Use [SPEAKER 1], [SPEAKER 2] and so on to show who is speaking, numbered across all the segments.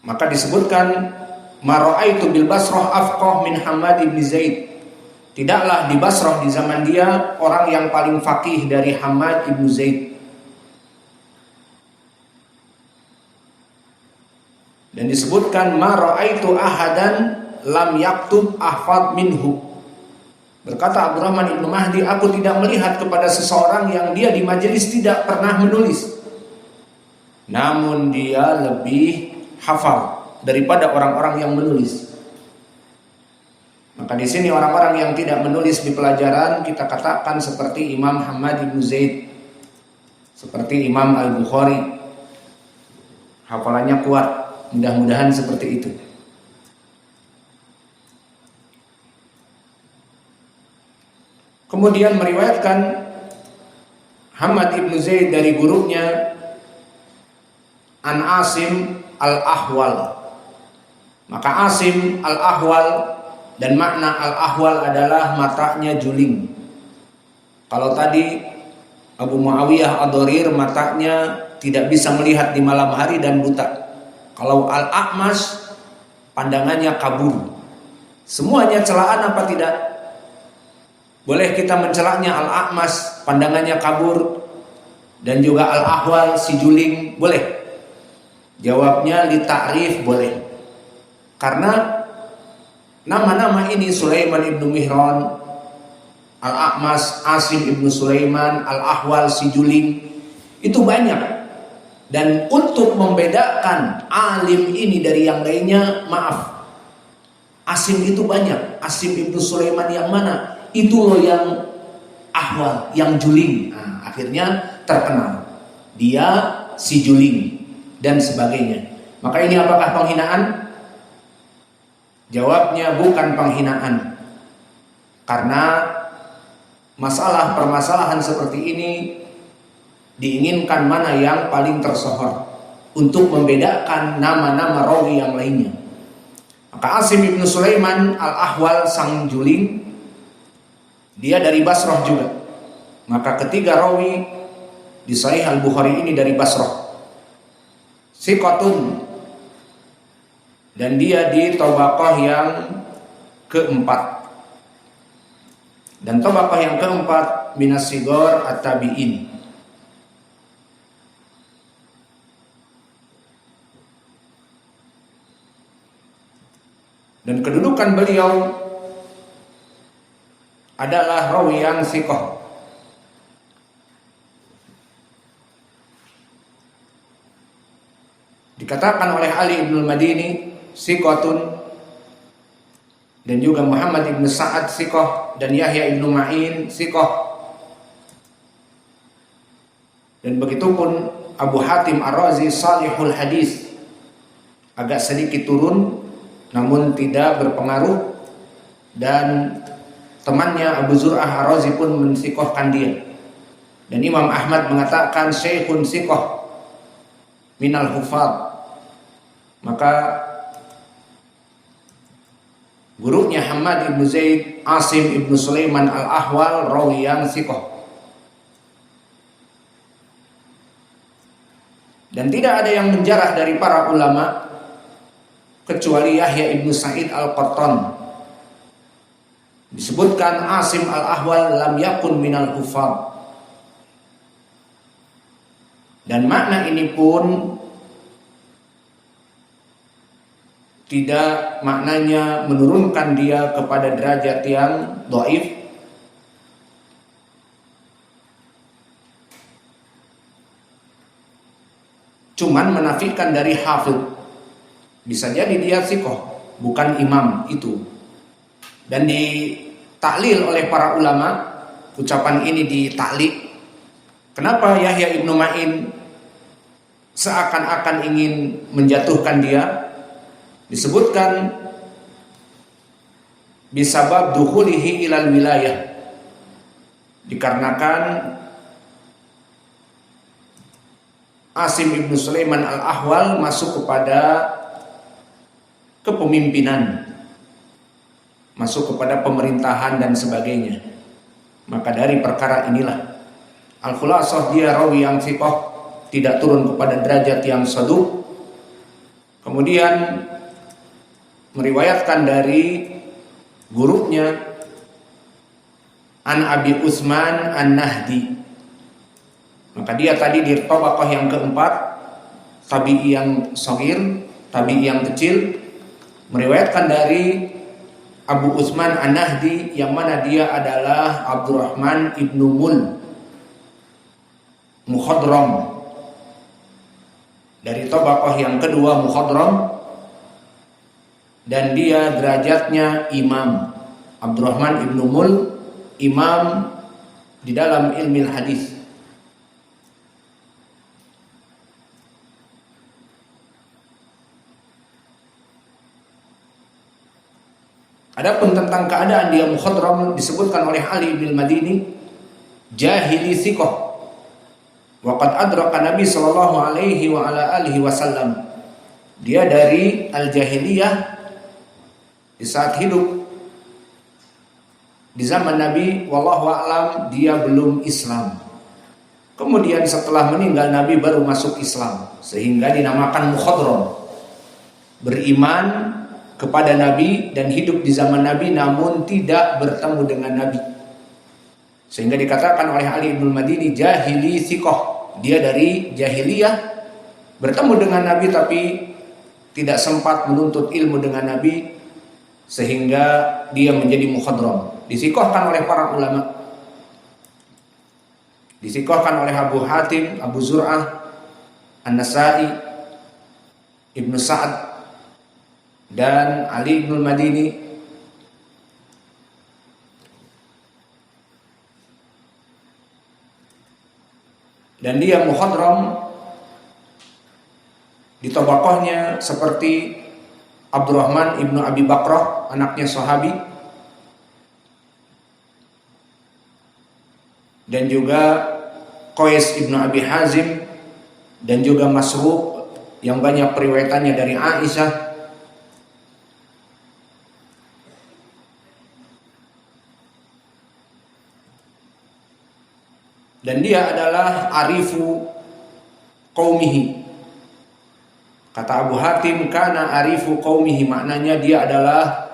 [SPEAKER 1] Maka disebutkan ma ra'aitu bil Basrah afqah min Hammad ibn Zaid. Tidaklah di Basrah di zaman dia orang yang paling faqih dari Hammad ibn Zaid. Dan disebutkan ma ra'aitu ahadan lam yaktub ahfad minhu. Berkata Abdurrahman ibn Mahdi, aku tidak melihat kepada seseorang yang dia di majelis tidak pernah menulis, namun dia lebih hafal daripada orang-orang yang menulis. Maka di sini orang-orang yang tidak menulis di pelajaran kita katakan seperti Imam Hammad ibn Zaid, seperti Imam Al-Bukhari, hafalannya kuat, mudah-mudahan seperti itu. Kemudian meriwayatkan Hammad ibn Zaid dari gurunya An Asim Al-Ahwal. Maka Asim Al-Ahwal, dan makna Al-Ahwal adalah matanya juling. Kalau tadi Abu Muawiyah Ad-Dharir matanya tidak bisa melihat di malam hari dan buta. Kalau Al-A'mash pandangannya kabur. Semuanya celaan apa tidak? Boleh kita mencelaknya Al-A'mash pandangannya kabur, dan juga Al-Ahwal si juling, boleh? Jawabnya li ta'rif, boleh. Karena nama-nama ini Sulaiman ibnu Mihran, Al-A'mash, Asim ibnu Sulaiman, Al-Ahwal si juling, itu banyak. Dan untuk membedakan alim ini dari yang lainnya, maaf, Asim itu banyak. Asim ibnu Sulaiman yang mana? Itu loh yang Ahwal, yang juling. Nah, akhirnya terkenal dia si juling dan sebagainya. Maka ini apakah penghinaan? Jawabnya bukan penghinaan. Karena permasalahan seperti ini diinginkan mana yang paling tersohor untuk membedakan nama-nama rawi yang lainnya. Maka Asim ibnu Sulaiman Al-Ahwal sang juling, dia dari Basrah juga. Maka ketiga rawi di Sahih Al-Bukhari ini dari Basrah. Siqatun, dan dia di tabaqah yang keempat. Dan tabaqah yang keempat minas sigar at-tabi'in. Dan kedudukan beliau adalah rawi yang siqah. Dikatakan oleh Ali ibn al-Madini siqatun, dan juga Muhammad ibn Sa'ad siqah, dan Yahya ibn Ma'in siqah. Dan begitupun Abu Hatim Ar-Razi salihul hadis, agak sedikit turun namun tidak berpengaruh, dan temannya Abu Zur'ah Ar-Razi pun mensiqahkan dia. Dan Imam Ahmad mengatakan syekhun siqah minal hufad. Maka gurunya Hammad ibn Zaid, Asim ibn Sulaiman Al-Ahwal, rawi yang siqah. Dan tidak ada yang menjarah dari para ulama kecuali Yahya ibn Sa'id Al-Qattan. Disebutkan Asim Al-Ahwal lam yakun minal hufad. Dan makna ini pun tidak maknanya menurunkan dia kepada derajat yang dhaif, cuman menafikan dari hafid. Bisa jadi dia siqah, bukan imam itu. Dan ditaklil oleh para ulama, ucapan ini ditaklil. Kenapa Yahya ibnu Ma'in seakan-akan ingin menjatuhkan dia? Disebutkan bisabab dukhulihi ilal wilayah, dikarenakan Asim ibnu Sulaiman Al-Ahwal masuk kepada kepemimpinan, masuk kepada pemerintahan dan sebagainya. Maka dari perkara inilah al-khulasah dia rawi yang siqah, tidak turun kepada derajat yang saduq, Kemudian meriwayatkan dari gurunya An Abi Utsman An-Nahdi. Maka dia tadi di tabaqah yang keempat, tabi'i yang shagir, tabi'i yang kecil, meriwayatkan dari Abu Utsman An-Nahdi yang mana dia adalah Abdurrahman ibnu Mukhadram. Dari tabaqah yang kedua Mukhadram, dan dia derajatnya imam. Abdurrahman ibnu imam di dalam ilmu hadis. Adapun tentang keadaan dia Mukhadram disebutkan oleh Ali bin Madini, jahili thiqah. Wa qad adraka Nabi sallallahu alaihi wa ala alihi wasallam. Dia dari al-jahiliyah di saat hidup di zaman Nabi, wallahu a'lam dia belum Islam. Kemudian setelah meninggal Nabi baru masuk Islam, sehingga dinamakan Mukhadram. Beriman kepada Nabi dan hidup di zaman Nabi namun tidak bertemu dengan Nabi. Sehingga dikatakan oleh Ali bin Madini jahili thiqah. Dia dari jahiliyah, bertemu dengan Nabi tapi tidak sempat menuntut ilmu dengan Nabi, sehingga dia menjadi mukhadram. Disikohkan oleh para ulama, disikohkan oleh Abu Hatim, Abu Zur'ah, An-Nasai, Ibnu Sa'ad, dan Ali bin Madini. Dan dia mukhadram di tabaqahnya seperti Abdurrahman ibnu Abi Bakrah, anaknya sahabi, dan juga Qais ibnu Abi Hazim, dan juga Masruq yang banyak periwayatannya dari Aisyah. Dan dia adalah arifu qaumihi. Kata Abu Hatim, kana arifu qaumihi, maknanya dia adalah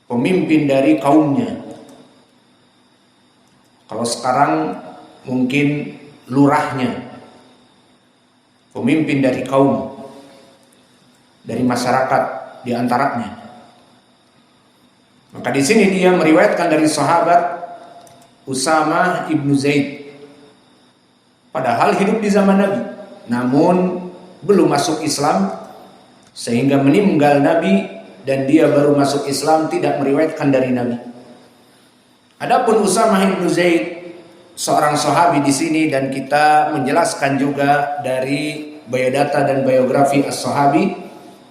[SPEAKER 1] pemimpin dari kaumnya. Kalau sekarang mungkin lurahnya, pemimpin dari kaum, dari masyarakat di antaranya. Maka di sini dia meriwayatkan dari sahabat Usamah ibnu Zaid, padahal hidup di zaman Nabi, namun belum masuk Islam, sehingga meninggal Nabi dan dia baru masuk Islam, tidak meriwayatkan dari Nabi. Adapun Usamah ibnu Zaid seorang sahabi di sini, dan kita menjelaskan juga dari biodata dan biografi as-sahabi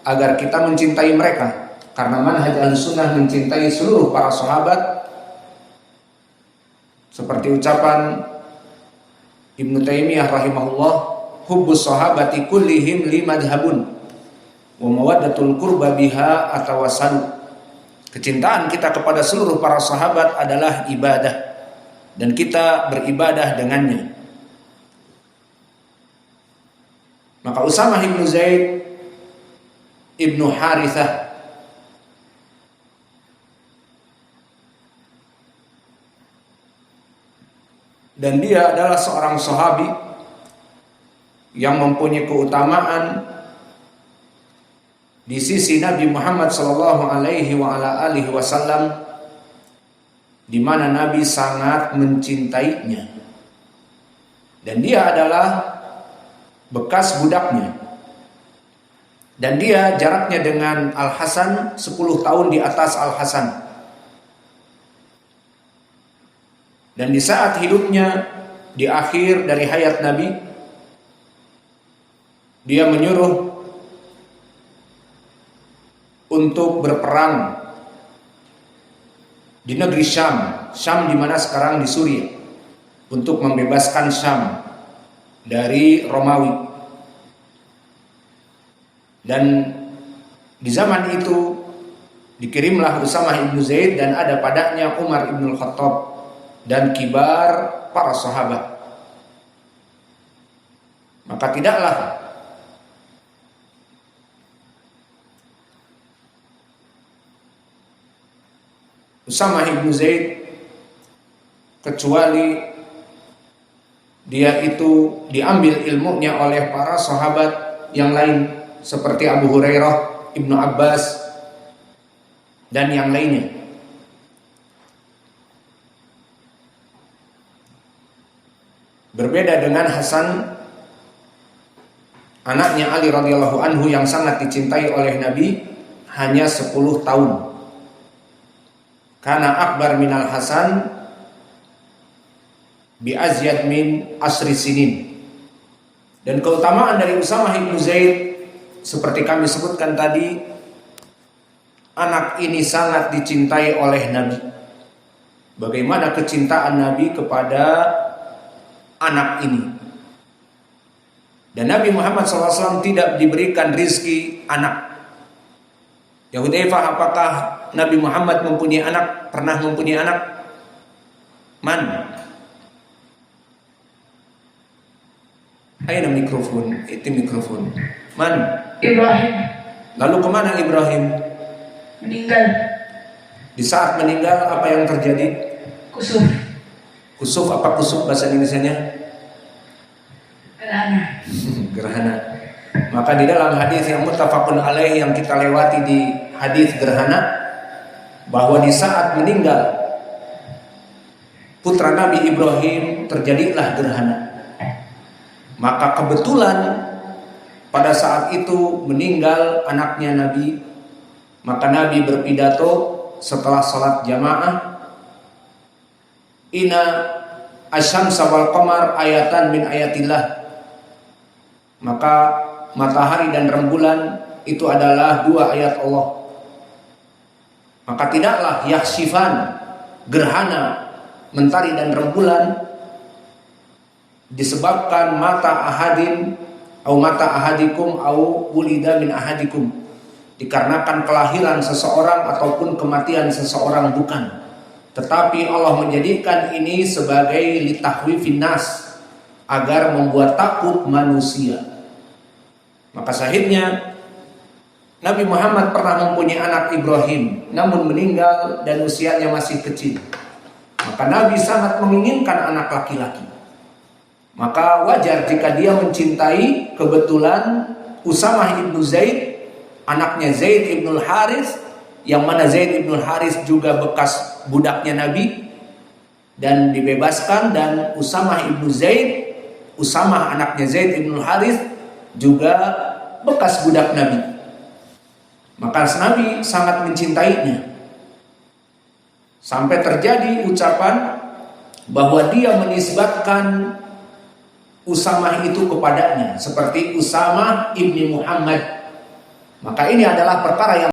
[SPEAKER 1] agar kita mencintai mereka. Karena manhaj al-sunnah mencintai seluruh para sahabat, seperti ucapan Ibnu Taimiyah rahimahullah, hubbus sahabati kullihim li madhabun wa mawaddatul qurba biha atawasalu. Kecintaan kita kepada seluruh para sahabat adalah ibadah, dan kita beribadah dengannya. Maka Usamah ibnu Zaid ibnu Harithah dan dia adalah seorang sahabi yang mempunyai keutamaan di sisi Nabi Muhammad sallallahu alaihi wa ala alihi wasallam, di mana Nabi sangat mencintainya. Dan dia adalah bekas budaknya. Dan dia jaraknya dengan Al-Hasan 10 tahun di atas Al-Hasan. Dan di saat hidupnya, di akhir dari hayat Nabi, dia menyuruh untuk berperang di negeri Syam. Syam di mana sekarang di Suriah, untuk membebaskan Syam dari Romawi. Dan di zaman itu dikirimlah Usamah ibnu Zaid, dan ada padanya Umar ibn Khattab dan kibar para sahabat. Maka tidaklah Usamah ibnu Zaid kecuali dia itu diambil ilmunya oleh para sahabat yang lain seperti Abu Hurairah, Ibnu Abbas, dan yang lainnya. Berbeda dengan Hasan, anaknya Ali radhiyallahu anhu yang sangat dicintai oleh Nabi, hanya 10 tahun. Karena akbar minal Hasan bi azyad min asri sinin. Dan keutamaan dari Usamah ibnu Zaid seperti kami sebutkan tadi, anak ini sangat dicintai oleh Nabi. Bagaimana kecintaan Nabi kepada anak ini. Dan Nabi Muhammad SAW tidak diberikan rizki anak. Ya Hudzaifah, apakah Nabi Muhammad mempunyai anak? Pernah mempunyai anak? Man? Ayo mikrofon, itu mikrofon. Man?
[SPEAKER 2] Ibrahim.
[SPEAKER 1] Lalu kemana Ibrahim?
[SPEAKER 2] Meninggal.
[SPEAKER 1] Di saat meninggal apa yang terjadi?
[SPEAKER 2] Kusuf.
[SPEAKER 1] Kusuf, apa kusuf bahasa Indonesianya?
[SPEAKER 2] Gerhana.
[SPEAKER 1] Gerhana. Maka di dalam hadis yang muttafaqun alaih yang kita lewati di hadis gerhana, bahwa di saat meninggal putra Nabi Ibrahim terjadilah gerhana. Maka kebetulan pada saat itu meninggal anaknya Nabi, maka Nabi berpidato setelah salat jamaah, Inna asyamsa wal qamar ayatan min ayatillah. Maka matahari dan rembulan itu adalah 2 ayat Allah. Maka tidaklah yaksifan, gerhana mentari dan rembulan disebabkan mata ahadin atau mata ahadikum atau wulida min ahadikum, dikarenakan kelahiran seseorang ataupun kematian seseorang, bukan. Tetapi Allah menjadikan ini sebagai litahwifin nas, agar membuat takut manusia. Maka sahihnya Nabi Muhammad pernah mempunyai anak Ibrahim, namun meninggal dan usianya masih kecil. Maka Nabi sangat menginginkan anak laki-laki. Maka wajar jika dia mencintai kebetulan Usamah ibnu Zaid, anaknya Zaid ibnul Haris, yang mana Zaid ibnul Haris juga bekas budaknya Nabi dan dibebaskan, dan Usamah ibnu Zaid, Usamah anaknya Zaid ibnul Haris juga bekas budak Nabi. Maka Nabi sangat mencintainya, sampai terjadi ucapan bahwa dia menisbatkan Usamah itu kepadanya, seperti Usamah ibni Muhammad. Maka ini adalah perkara yang